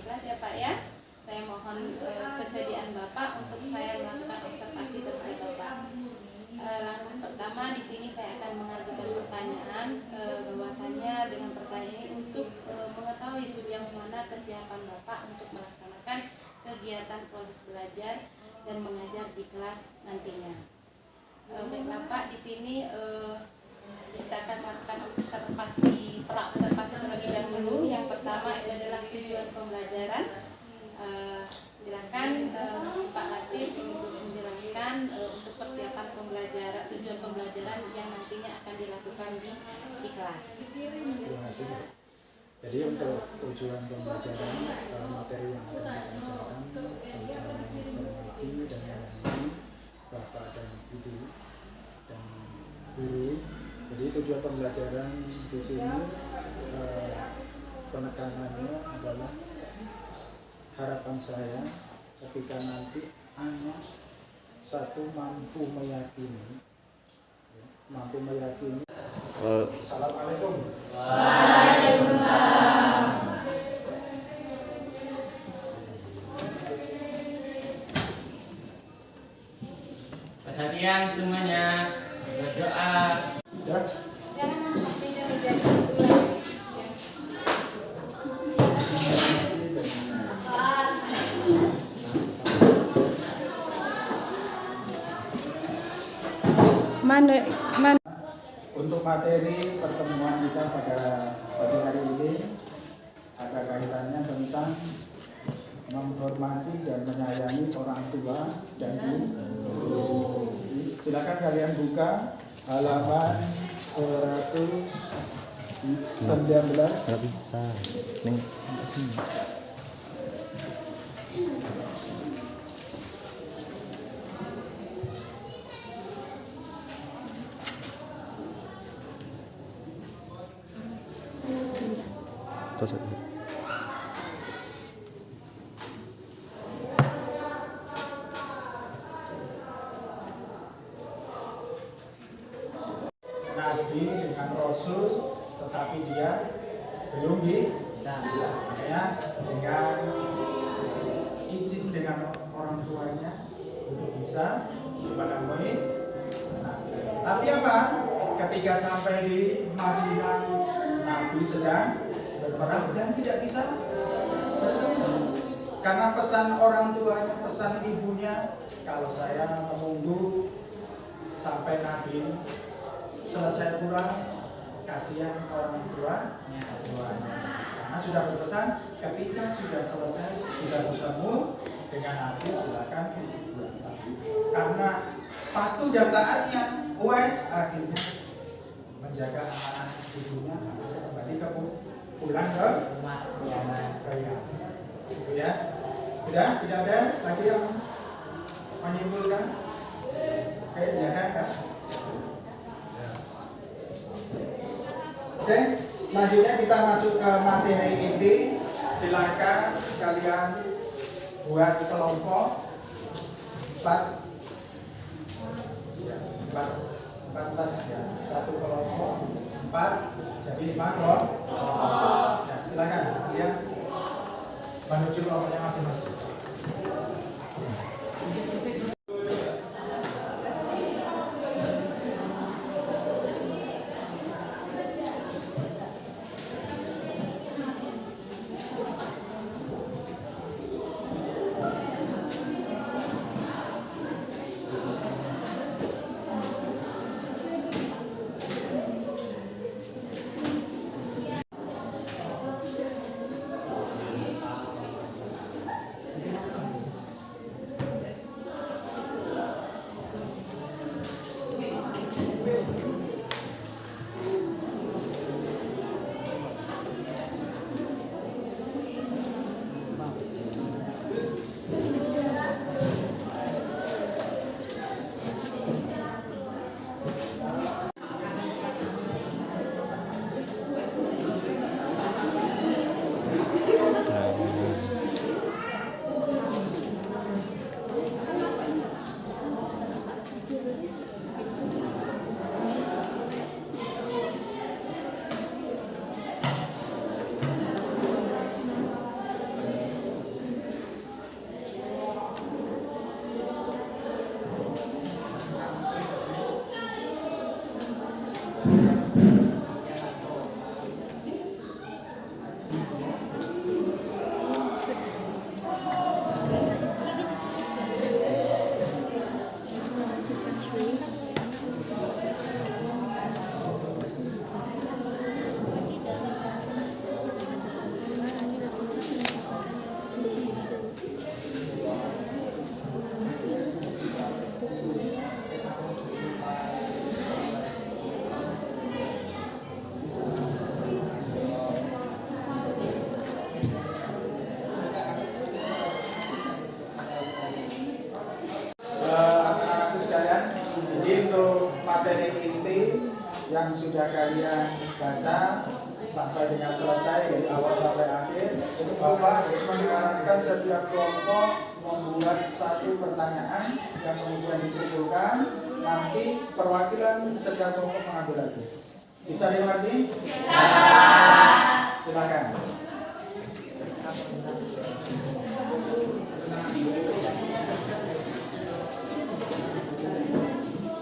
kelas ya Pak ya. Saya mohon kesediaan Bapak untuk saya melakukan observasi terhadap Bapak. Langkah pertama di sini saya akan mengajukan pertanyaan, bahwasannya dengan pertanyaan ini untuk mengetahui sejauh mana kesiapan Bapak untuk melaksanakan kegiatan proses belajar dan mengajar di kelas nantinya. Baiklah Pak, di sini kita akan melakukan observasi terlebih dahulu. Yang pertama itu adalah tujuan pembelajaran. Silakan Pak Latif untuk menjelaskan untuk persiapan pembelajaran, tujuan pembelajaran yang nantinya akan dilakukan di kelas. Terima kasih. Jadi untuk tujuan pembelajaran, materi yang akan kita bicarakan tentang menghormati dan mengenali Bapak dan Ibu dan guru. Jadi tujuan pembelajaran di sini penekanannya adalah harapan saya ketika nanti anak satu mampu meyakini. Assalamualaikum. Waalaikumsalam. Perhatian semuanya, berdoa. Ya. Untuk materi pertemuan kita pada pagi hari ini ada kaitannya tentang menghormati dan menyayangi orang tua dan guru. Silakan kalian buka halaman 119. Nggak bisa. Neng. Terus. Nabi dengan Rasul, tetapi dia belum bisa. Makanya dengan izin dengan orang tuanya untuk bisa menemui. Tapi apa? Ketika sampai di Madinah, Nabi sedang berperang dan tidak bisa bertemu. Karena pesan orang tuanya, pesan ibunya, kalau saya menunggu sampai Nabi selesai pulang, kasihan orang tuanya. Karena sudah berpesan, ketika sudah selesai, sudah bertemu dengan Nabi, silakan pulang. Karena patuh dan taatnya, Uwais akhirnya menjaga amanah ibunya, kembali ke pulang ke rumah ya. Sudah tidak ada lagi yang menyimpulkan. Oke, tidak ada kan? Oke, selanjutnya kita masuk ke materi inti. Silakan kalian buat kelompok 4 ya, satu kelompok 4 jadi 5 kelompok. Nah, silakan kalian menuju kelompoknya masing-masing. yang sudah kalian baca sampai dengan selesai dari awal sampai akhir, Bapak menyarankan setiap kelompok membuat satu pertanyaan yang kemudian dikumpulkan. Nanti perwakilan setiap kelompok mengambil lagi. Bisa dimengerti? Bisa. Silakan.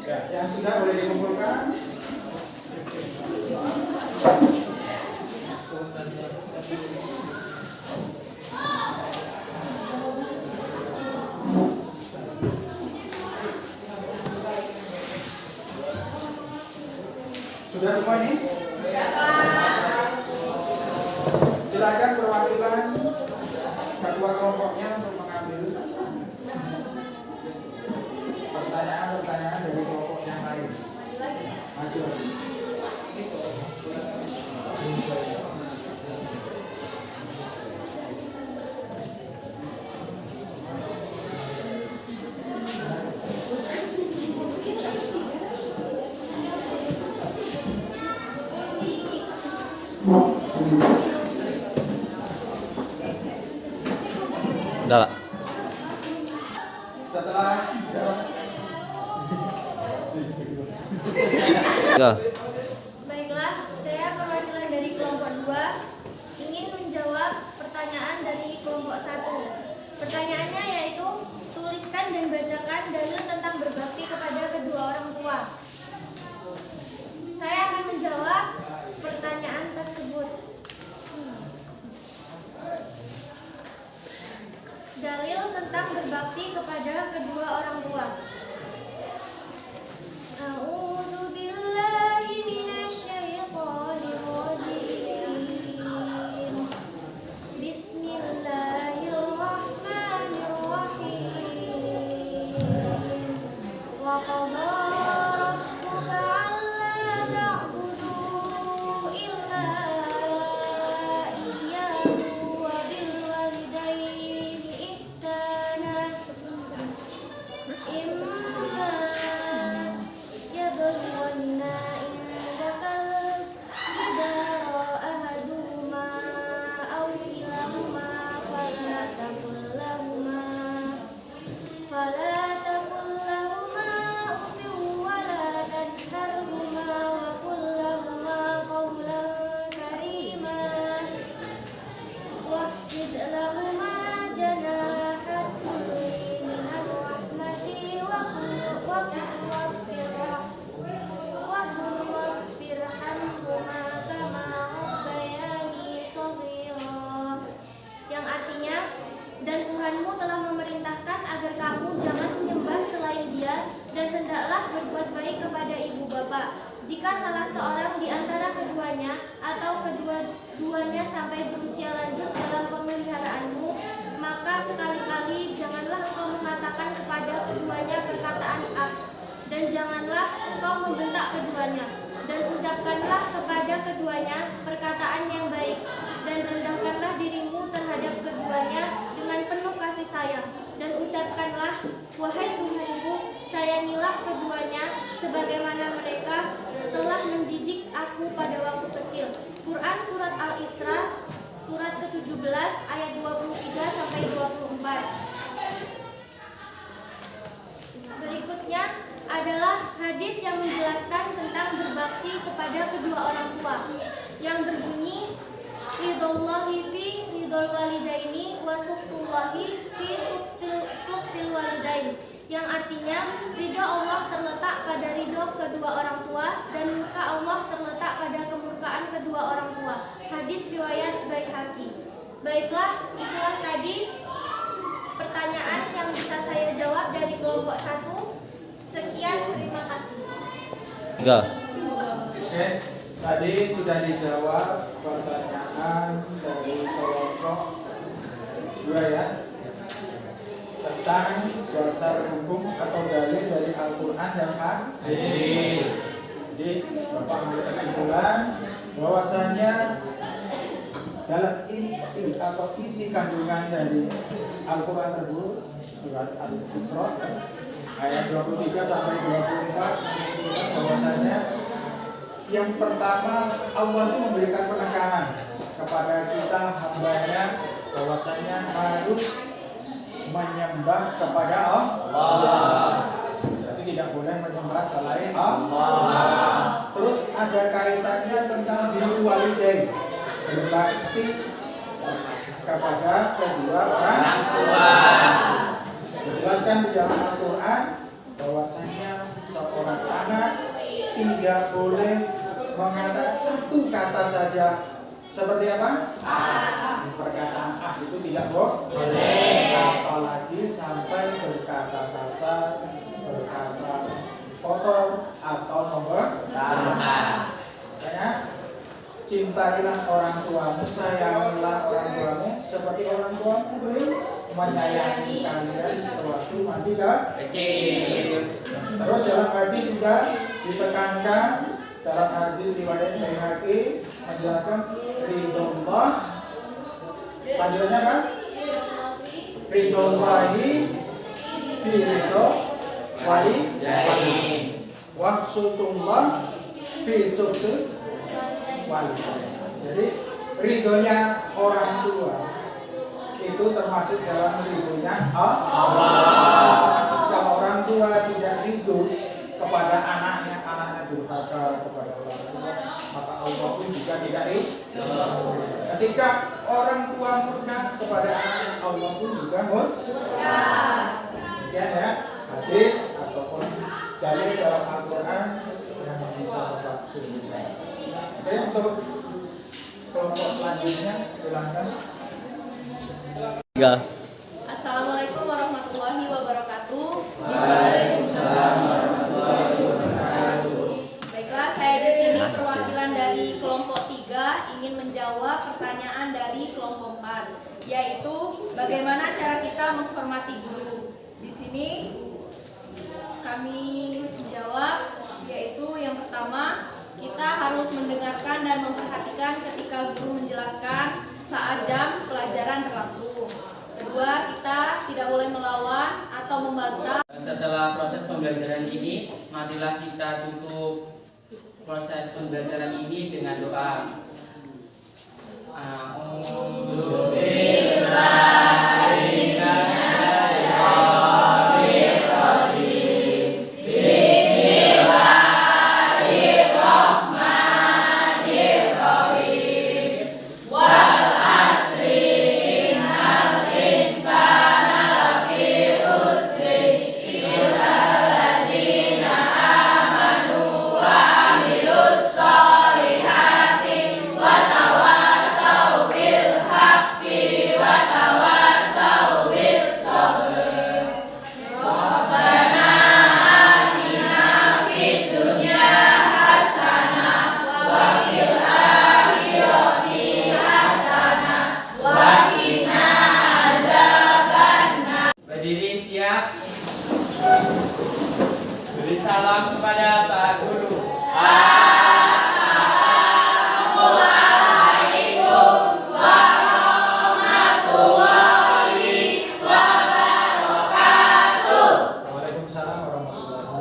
Ya, yang sudah boleh dikumpulkan. Sudah semua ini? Silakan perwakilan kedua kelompoknya untuk mengambil pertanyaan-pertanyaan dari kelompok yang lain. Maju lagi. Udah, Pak. Setelah Go. Baiklah, saya perwakilan dari kelompok 2 ingin menjawab pertanyaan dari kelompok 1. Pertanyaannya yaitu tuliskan dan bacakan dalil tentang berbakti kepada kedua orang tua. Saya akan menjawab pertanyaan tersebut. Dalil tentang berbakti kepada kedua orang tua. A'udzu billahi minasyaitonir rajim. Bismillahirrahmanirrahim. Wa qadha rabbuka alla ta'budu illa iyyahu wa bil walidayni ihsana. Imma yablughanna indakal kibara ahaduhuma aw kilahuma fala taqul lahuma uffin wa la tanharhuma wa qul lahuma qawlan karima wahfid lahuma janahat dhulli minar rahmati wa qul waghfirhamhuma kama rabbayani shaghira, yang artinya, dan Tuhanmu telah memerintahkan agar kamu jangan menyembah selain Dia dan hendaklah berbuat baik kepada ibu bapak. Jika salah seorang di antara keduanya atau kedua-duanya sampai berusia lanjut dalam pemeliharaanmu, maka sekali-kali janganlah engkau mengatakan kepada keduanya perkataan ah, dan janganlah engkau membentak keduanya, dan ucapkanlah kepada keduanya perkataan yang baik, dan rendahkanlah dirimu terhadap keduanya dengan penuh kasih sayang, dan ucapkanlah, wahai Tuhanku, sayangilah keduanya sebagaimana mereka telah mendidik aku pada waktu kecil. Quran Surat Al-Isra surat ke-17 ayat 23 sampai 24. Berikutnya adalah hadis yang menjelaskan tentang berbakti kepada kedua orang tua, yang berbunyi ridhollahi fi ridhol walidaini wa suhtullahi fi suhtil walidain, yang artinya ridho Allah terletak pada ridho kedua orang tua dan murka Allah terletak pada kemurkaan kedua orang tua. Hadis riwayat Baihaqi. Baiklah, itulah tadi pertanyaan yang bisa saya jawab dari kelompok 1. Sekian, terima kasih. Go. Oke, tadi sudah dijawab pertanyaan dari kelompok 2 ya, tentang dasar hukum atau dalil dari Al-Quran dan Hadis. Jadi Bapak ambil kesimpulan bahwasanya dalam inti atau isi kandungan dari Al-Quran tersebut, surat Al-Isra ayat 23 sampai 24, bahwasanya yang pertama, Allah itu memberikan penekanan kepada kita hambanya bahwasanya harus menyembah kepada Allah. Jadi tidak boleh menyembah selain Allah. Terus ada kaitannya tentang birrul walidain, berbakti kepada kedua orang tua. Dijelaskan di dalam Al-Quran bahwasanya seorang anak tidak boleh mengatakan satu kata saja. Seperti apa? Perkataan itu tidak boleh. Apalagi sampai berkata kasar, berkata kotor atau membanggakan. Makanya cintailah orang tuamu, sayangilah orang tuamu seperti orang tuamu menyayangi kalian sewaktu masih kecil. Terus dalam hadis juga ditekankan, dalam hadis riwayat Baihaqi menjelaskan ridhullah, panggilannya kan? Ridhullahi fi ridho walidain wa sutullah fi sutul walidain. Jadi ridhonya orang tua itu termasuk dalam ridhonya Allah. Kalau orang tua tidak ridho kepada anaknya durhaka kepada orang tua, maka Allah pun juga tidak ridho. Ketika orang tua murka kepada anak, Allah pun juga murka. Demikian ya, hadis ataupun dalil dalam Al-Quran yang bisa Bapak sebutkan. Oke, untuk kelompok selanjutnya silakan. Assalamualaikum warahmatullahi wabarakatuh. Waalaikumsalam warahmatullahi wabarakatuh. Baiklah, saya di sini perwakilan dari kelompok 3 ingin menjawab pertanyaan dari kelompok 4, yaitu bagaimana cara kita menghormati guru. Di sini kami menjawab, yaitu yang pertama, kita harus mendengarkan dan memperhatikan ketika guru menjelaskan saat jam pelajaran berlangsung. Kedua, kita tidak boleh melawan atau membantah. Setelah proses pembelajaran ini, marilah kita tutup proses pembelajaran ini dengan doa. Berdiri siap. Beri salam kepada Pak Guru. Waalaikumsalam warahmatullahi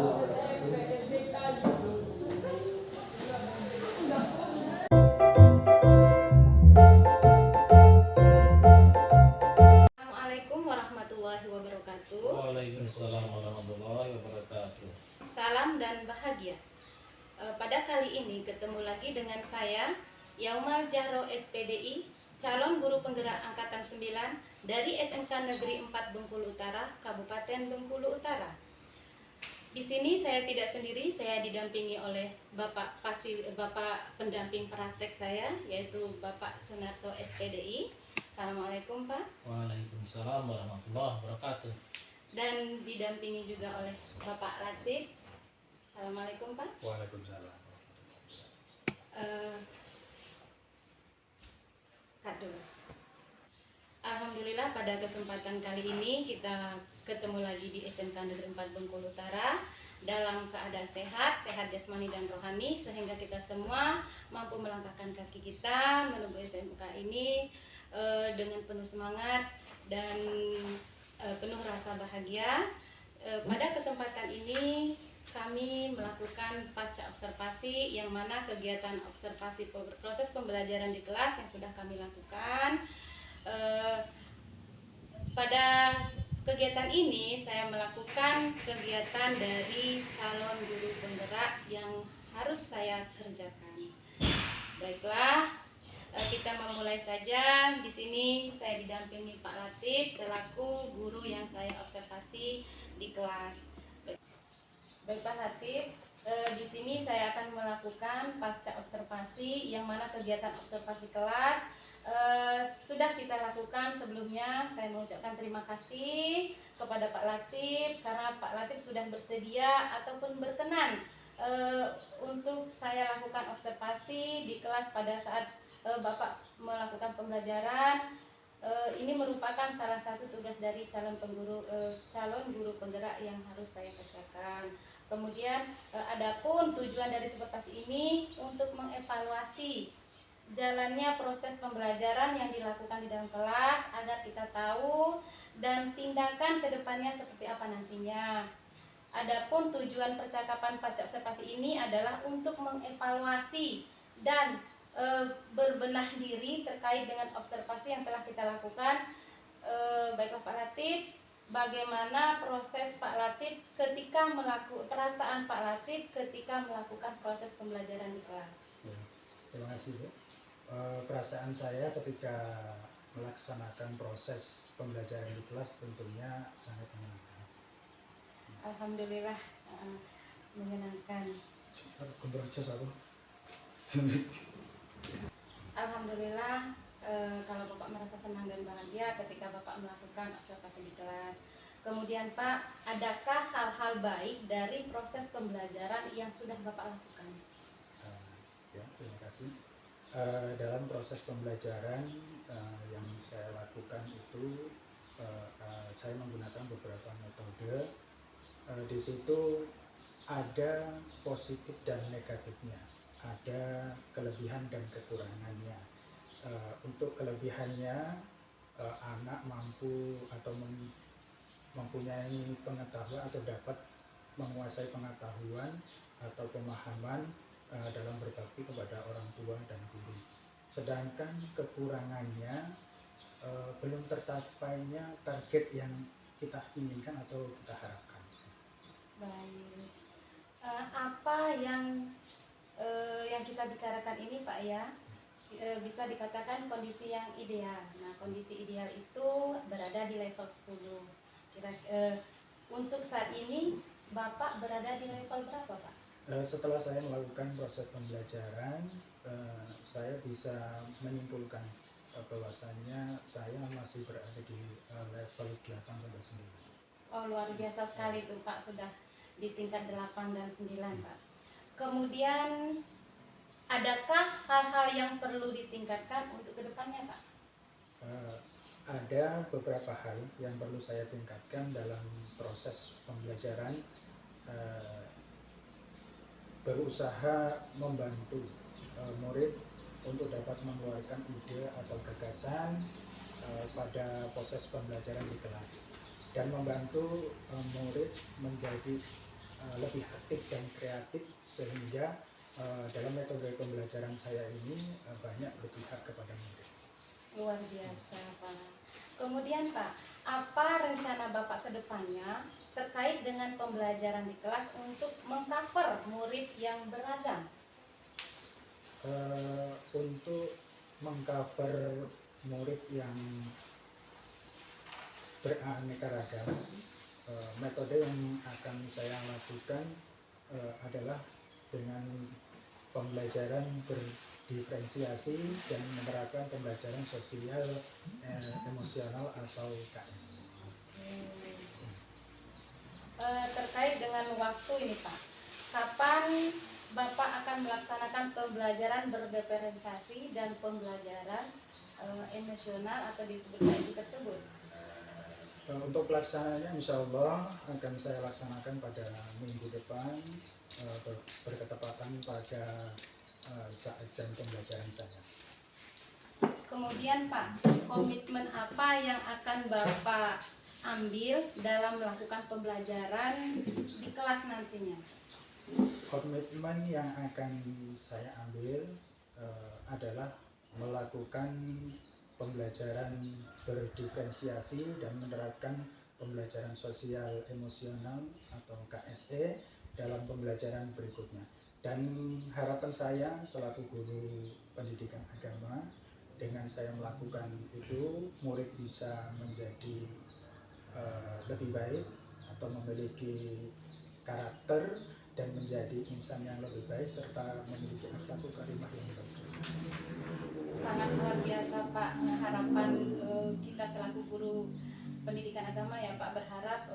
wabarakatuh. Assalamualaikum warahmatullahi wabarakatuh. Waalaikumsalam warahmatullahi wabarakatuh. Salam dan bahagia. Pada kali ini ketemu lagi dengan saya Yaumal Jahro SPDI, calon guru penggerak angkatan 9 dari SMK Negeri 4 Bengkulu Utara, Kabupaten Bengkulu Utara. Di sini saya tidak sendiri, saya didampingi oleh Bapak pendamping praktek saya, yaitu Bapak Sunarso SPDI. Assalamualaikum Pak. Waalaikumsalam warahmatullahi wabarakatuh. Dan didampingi juga oleh Bapak Latif. Assalamualaikum Pak. Waalaikumsalam. Kak dulu. Alhamdulillah pada kesempatan kali ini kita ketemu lagi di SMK Negeri 4 Bengkulu Utara dalam keadaan sehat jasmani dan rohani, sehingga kita semua mampu melangkahkan kaki kita menuju SMK ini dengan penuh semangat dan penuh rasa bahagia. Pada kesempatan ini kami melakukan pasca observasi, yang mana kegiatan observasi proses pembelajaran di kelas yang sudah kami lakukan. Pada kegiatan ini saya melakukan kegiatan dari calon guru penggerak yang harus saya kerjakan. Baiklah, kita memulai saja. Di sini saya didampingi Pak Latif selaku guru yang saya observasi di kelas. Baik Pak Latif, di sini saya akan melakukan pasca observasi, yang mana kegiatan observasi kelas sudah kita lakukan sebelumnya. Saya mengucapkan terima kasih kepada Pak Latif karena Pak Latif sudah bersedia ataupun berkenan untuk saya lakukan observasi di kelas pada saat Bapak melakukan pembelajaran. Ini merupakan salah satu tugas dari calon guru penggerak yang harus saya kerjakan. Kemudian adapun tujuan dari observasi ini untuk mengevaluasi jalannya proses pembelajaran yang dilakukan di dalam kelas agar kita tahu dan tindakan kedepannya seperti apa nantinya. Adapun tujuan percakapan pasca observasi ini adalah untuk mengevaluasi dan berbenah diri terkait dengan observasi yang telah kita lakukan. Baiklah Pak Latif, bagaimana proses Pak Latif ketika perasaan Pak Latif ketika melakukan proses pembelajaran di kelas? Ya, terima kasih Bu. Perasaan saya ketika melaksanakan proses pembelajaran di kelas tentunya sangat menyenangkan. Alhamdulillah, menyenangkan. Alhamdulillah, kalau Bapak merasa senang dan bahagia ketika Bapak melakukan observasi di kelas. Kemudian Pak, adakah hal-hal baik dari proses pembelajaran yang sudah Bapak lakukan? Ya, terima kasih. Dalam proses pembelajaran yang saya lakukan itu saya menggunakan beberapa metode. Di situ ada positif dan negatifnya, ada kelebihan dan kekurangannya. Untuk kelebihannya, anak mampu atau mempunyai pengetahuan atau dapat menguasai pengetahuan atau pemahaman dalam berbakti kepada orang tua dan guru. Sedangkan kekurangannya belum tercapainya target yang kita inginkan atau kita harapkan. Baik, apa yang kita bicarakan ini Pak ya, bisa dikatakan kondisi yang ideal. Nah, kondisi ideal itu berada di level 10. Untuk saat ini Bapak berada di level berapa Pak? Setelah saya melakukan proses pembelajaran, saya bisa menyimpulkan bahwasannya saya masih berada di level 8-9. Oh, luar biasa sekali tuh Pak, sudah di tingkat 8 dan 9 Pak. Kemudian adakah hal-hal yang perlu ditingkatkan untuk kedepannya Pak? Ada beberapa hal yang perlu saya tingkatkan dalam proses pembelajaran. Berusaha membantu murid untuk dapat mengeluarkan ide atau gagasan pada proses pembelajaran di kelas, dan membantu murid menjadi lebih aktif dan kreatif, sehingga dalam metode pembelajaran saya ini banyak berpihak kepada murid. Luar biasa Pak. Kemudian Pak, apa rencana Bapak ke depannya terkait dengan pembelajaran di kelas untuk mengcover murid yang beragam? Untuk mengcover murid yang beraneka ragam, metode yang akan saya lakukan adalah dengan pembelajaran berdiferensiasi dan menerapkan pembelajaran sosial emosional atau KS. Terkait dengan waktu ini Pak, kapan Bapak akan melaksanakan pembelajaran berdiferensiasi dan pembelajaran emosional atau disebut KS tersebut? Untuk pelaksanaannya insya Allah akan saya laksanakan pada minggu depan, berketepatan pada saat jam pembelajaran saya. Kemudian Pak, komitmen apa yang akan Bapak ambil dalam melakukan pembelajaran di kelas nantinya? Komitmen yang akan saya ambil adalah melakukan pembelajaran berdiferensiasi dan menerapkan pembelajaran sosial emosional atau KSE dalam pembelajaran berikutnya. Dan harapan saya selaku guru pendidikan agama, dengan saya melakukan itu, murid bisa menjadi lebih baik atau memiliki karakter dan menjadi insan yang lebih baik serta memiliki akhlakul karimah yang baik. Sangat luar biasa Pak, harapan kita selaku guru pendidikan agama ya Pak, berharap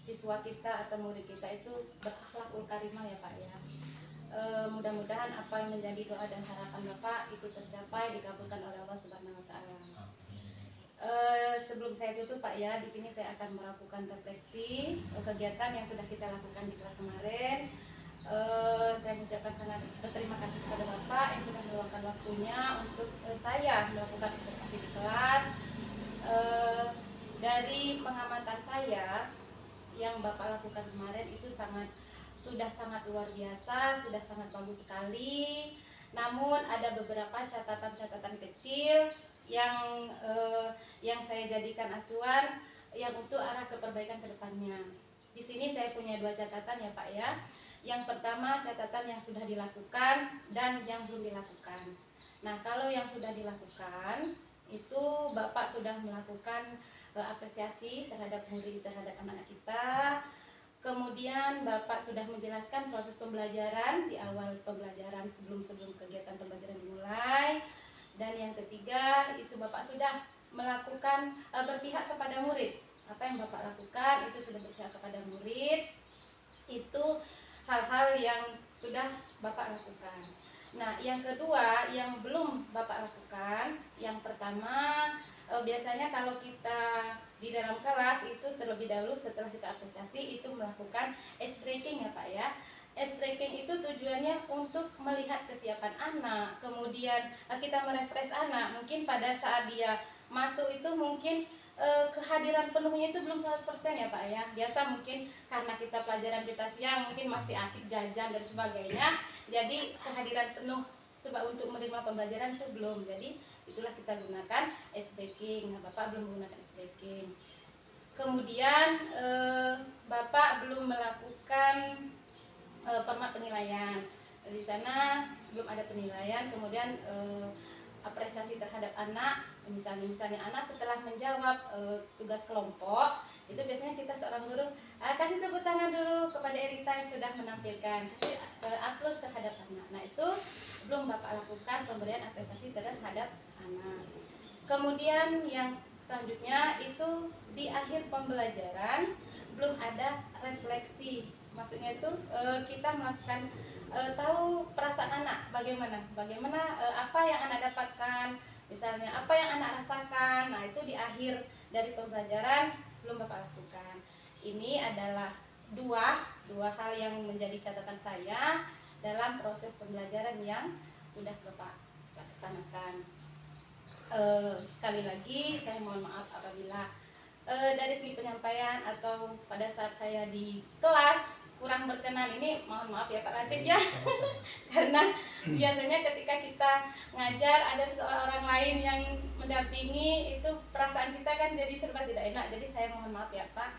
siswa kita atau murid kita itu berakhlakul karimah ya Pak ya. Mudah-mudahan apa yang menjadi doa dan harapan Bapak itu tercapai, dikabulkan oleh Allah Subhanahu wa taala. Sebelum saya tutup Pak ya, di sini saya akan melakukan refleksi kegiatan yang sudah kita lakukan di kelas kemarin. Saya mengucapkan sangat berterima kasih kepada Bapak yang sudah meluangkan waktunya untuk saya melakukan observasi di kelas. Dari pengamatan saya yang Bapak lakukan kemarin itu sudah sangat luar biasa, sudah sangat bagus sekali. Namun ada beberapa catatan-catatan kecil yang saya jadikan acuan yang untuk arah keperbaikan ke depannya. Di sini saya punya 2 catatan ya Pak ya. Yang pertama catatan yang sudah dilakukan dan yang belum dilakukan. Nah, kalau yang sudah dilakukan itu Bapak sudah melakukan apresiasi terhadap murid, terhadap anak kita. Kemudian Bapak sudah menjelaskan proses pembelajaran di awal pembelajaran sebelum kegiatan pembelajaran dimulai. Dan yang ketiga itu Bapak sudah melakukan berpihak kepada murid. Apa yang Bapak lakukan itu sudah berpihak kepada murid. Itu hal-hal yang sudah Bapak lakukan. Nah, yang kedua yang belum Bapak lakukan, yang pertama biasanya kalau kita di dalam kelas itu terlebih dahulu setelah kita apresiasi itu melakukan ice breaking ya Pak ya. Ice breaking itu tujuannya untuk melihat kesiapan anak, kemudian kita merefresh anak. Mungkin pada saat dia masuk itu mungkin kehadiran penuhnya itu belum 100% ya Pak ya. Biasa mungkin karena kita pelajaran kita siang mungkin masih asik jajan dan sebagainya. Jadi kehadiran penuh sebab untuk menerima pembelajaran itu belum. Jadi itulah kita gunakan ice breaking. Nah, Bapak belum menggunakan ice breaking. Kemudian Bapak belum melakukan format penilaian. Di sana belum ada penilaian. Kemudian apresiasi terhadap anak, misalnya anak setelah menjawab tugas kelompok itu biasanya kita seorang guru kasih tepuk tangan dulu kepada Erita yang sudah menampilkan, kasih aplaus terhadap anak. Nah, itu belum Bapak lakukan pemberian apresiasi terhadap anak. Kemudian yang selanjutnya itu di akhir pembelajaran belum ada refleksi. Maksudnya itu kita melakukan tahu perasaan anak bagaimana apa yang anak dapatkan, misalnya apa yang anak rasakan. Nah, itu di akhir dari pembelajaran belum Bapak lakukan. Ini adalah dua hal yang menjadi catatan saya dalam proses pembelajaran yang sudah Bapak laksanakan. Sekali lagi saya mohon maaf apabila dari segi penyampaian atau pada saat saya di kelas kurang berkenan, ini mohon maaf ya Pak Latif ya. Karena biasanya ketika kita ngajar ada seseorang lain yang mendampingi, itu perasaan kita kan jadi serba tidak enak. Jadi saya mohon maaf ya Pak.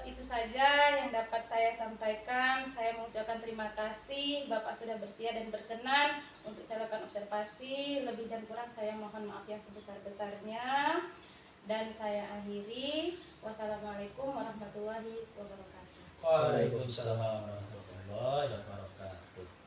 Itu saja yang dapat saya sampaikan. Saya mengucapkan terima kasih Bapak sudah bersedia dan berkenan untuk saya lakukan observasi. Lebih dan kurang saya mohon maaf yang sebesar-besarnya. Dan saya akhiri. Wassalamualaikum warahmatullahi wabarakatuh. Waalaikumsalam warahmatullahi wabarakatuh.